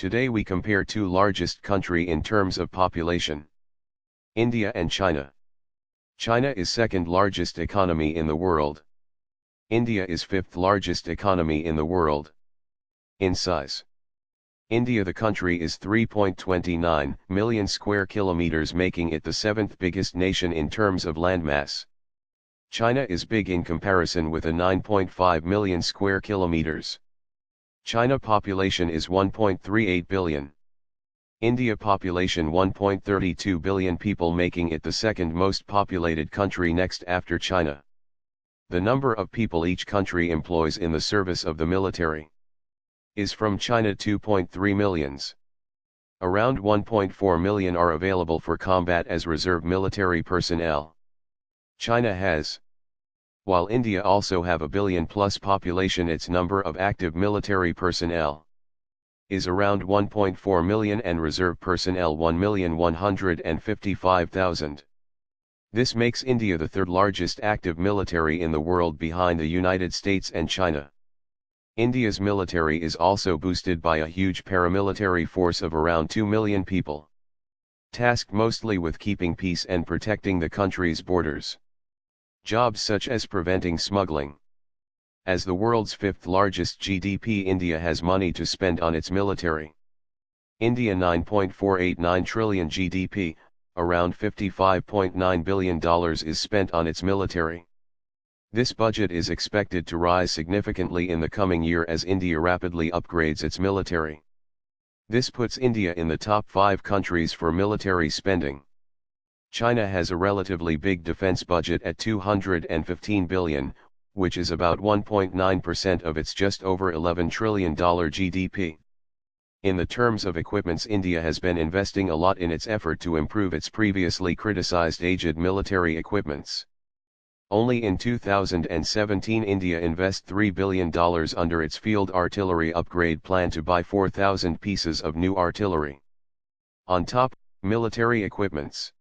Today we compare two largest country in terms of population. India and China. China is second largest economy in the world. India is fifth largest economy in the world. In size. India, the country, is 3.29 million square kilometers, making it the seventh biggest nation in terms of landmass. China is big in comparison with a 9.5 million square kilometers. China population is 1.38 billion. India population 1.32 billion people, making it the second most populated country next after China. The number of people each country employs in the service of the military is from China 2.3 millions. Around 1.4 million are available for combat as reserve military personnel. China has, while India also have a billion plus population, its number of active military personnel is around 1.4 million and reserve personnel 1,155,000. This makes India the third largest active military in the world behind the United States and China. India's military is also boosted by a huge paramilitary force of around 2 million people, tasked mostly with keeping peace and protecting the country's borders. Jobs such as preventing smuggling. As the world's fifth largest GDP, India has money to spend on its military. India 9.489 trillion GDP, around $55.9 billion is spent on its military. This budget is expected to rise significantly in the coming year as India rapidly upgrades its military. This puts India in the top 5 countries for military spending. China has a relatively big defense budget at $215 billion, which is about 1.9% of its just over $11 trillion GDP. In the terms of equipments, India has been investing a lot in its effort to improve its previously criticized aged military equipments. Only in 2017 India invest $3 billion under its field artillery upgrade plan to buy 4,000 pieces of new artillery. On top, military equipments.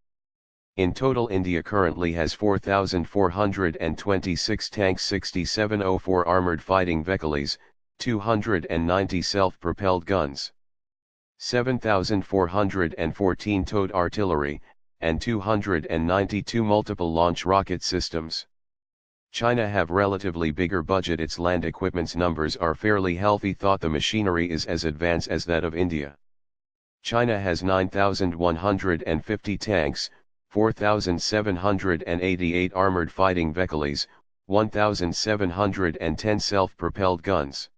In total, India currently has 4,426 tanks, 6704 armored fighting vehicles, 290 self-propelled guns, 7,414 towed artillery, and 292 multiple launch rocket systems. China have relatively bigger budget. Its land equipment's numbers are fairly healthy, thought the machinery is as advanced as that of India. China has 9,150 tanks, 4,788 armored fighting vehicles, 1,710 self-propelled guns,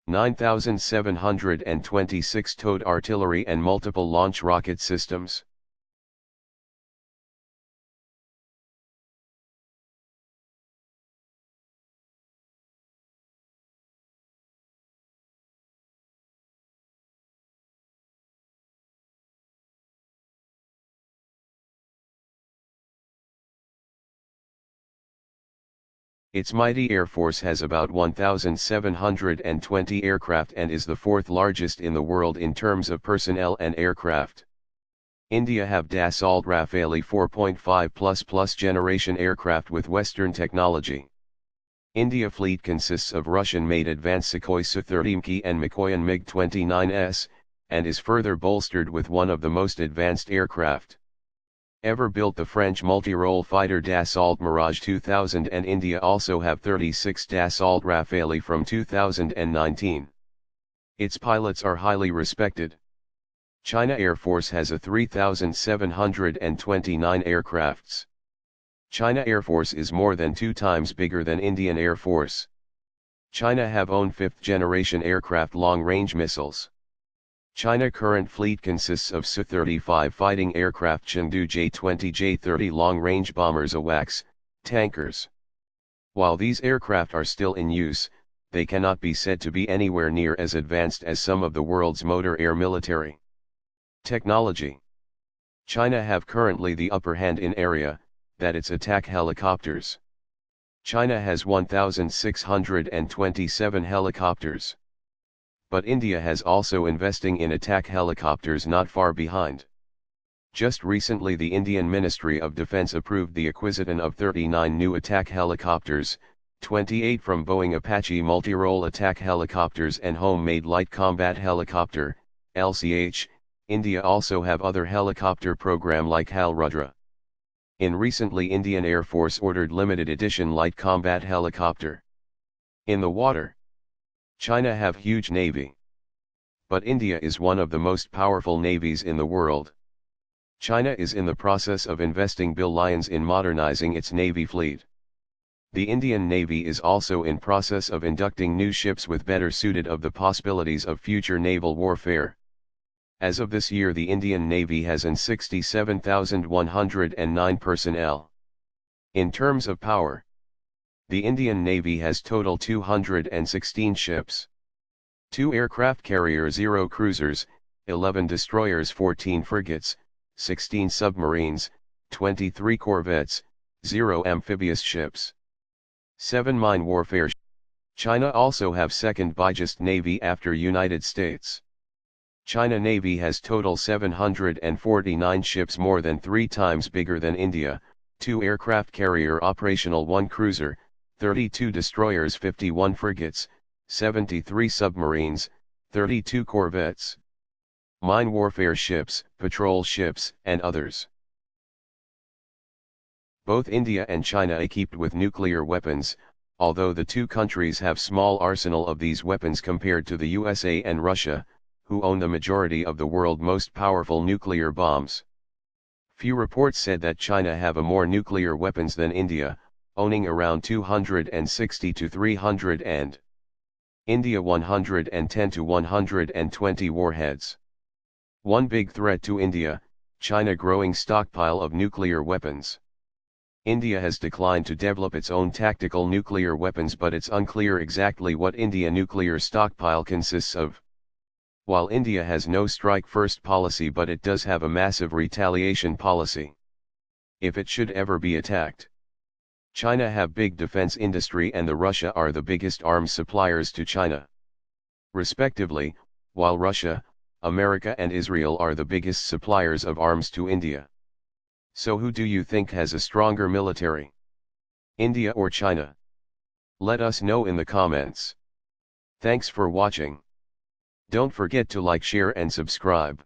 9,726 towed artillery and multiple launch rocket systems. Its mighty Air Force has about 1,720 aircraft and is the fourth largest in the world in terms of personnel and aircraft. India have Dassault Rafale 4.5++ generation aircraft with Western technology. India fleet consists of Russian-made advanced Sukhoi Su-30MK and Mikoyan MiG-29S, and is further bolstered with one of the most advanced aircraft ever built, the French multi-role fighter Dassault Mirage 2000, and India also have 36 Dassault Rafale from 2019. Its pilots are highly respected. China Air Force has a 3,729 aircrafts. China Air Force is more than 2 times bigger than Indian Air Force. China have own 5th generation aircraft long-range missiles. China current fleet consists of Su-35 fighting aircraft, Chengdu J-20, J-30 long-range bombers, AWACS, tankers. While these aircraft are still in use, they cannot be said to be anywhere near as advanced as some of the world's motor air military technology. China have currently the upper hand in area, that its attack helicopters. China has 1,627 helicopters. But India has also investing in attack helicopters not far behind. Just recently the Indian Ministry of Defence approved the acquisition of 39 new attack helicopters, 28 from Boeing Apache multi-role attack helicopters and home-made light combat helicopter, LCH, India also have other helicopter program like HAL Rudra. In recently Indian Air Force ordered limited edition light combat helicopter. In the water, China have huge navy. But India is one of the most powerful navies in the world. China is in the process of investing billions in modernizing its navy fleet. The Indian Navy is also in process of inducting new ships with better suited of the possibilities of future naval warfare. As of this year the Indian Navy has 67,109 personnel. In terms of power, the Indian Navy has total 216 ships. 2 aircraft carriers, 0 cruisers, 11 destroyers, 14 frigates, 16 submarines, 23 corvettes, 0 amphibious ships. 7 mine warfare. China also have second biggest navy after United States. China Navy has total 749 ships, more than 3 times bigger than India, 2 aircraft carrier operational, 1 cruiser, 32 destroyers, 51 frigates, 73 submarines, 32 corvettes, mine warfare ships, patrol ships, and others. Both India and China equipped with nuclear weapons, although the two countries have small arsenal of these weapons compared to the USA and Russia, who own the majority of the world's most powerful nuclear bombs. Few reports said that China have a more nuclear weapons than India, owning around 260 to 300 and India 110 to 120 warheads. One big threat to India, China growing stockpile of nuclear weapons. India has declined to develop its own tactical nuclear weapons, but it's unclear exactly what India nuclear stockpile consists of. While India has no strike first policy, but it does have a massive retaliation policy. If it should ever be attacked. China have big defense industry and the Russia are the biggest arms suppliers to China. Respectively, while Russia, America and Israel are the biggest suppliers of arms to India. So who do you think has a stronger military? India or China? Let us know in the comments. Thanks for watching. Don't forget to like, share and subscribe.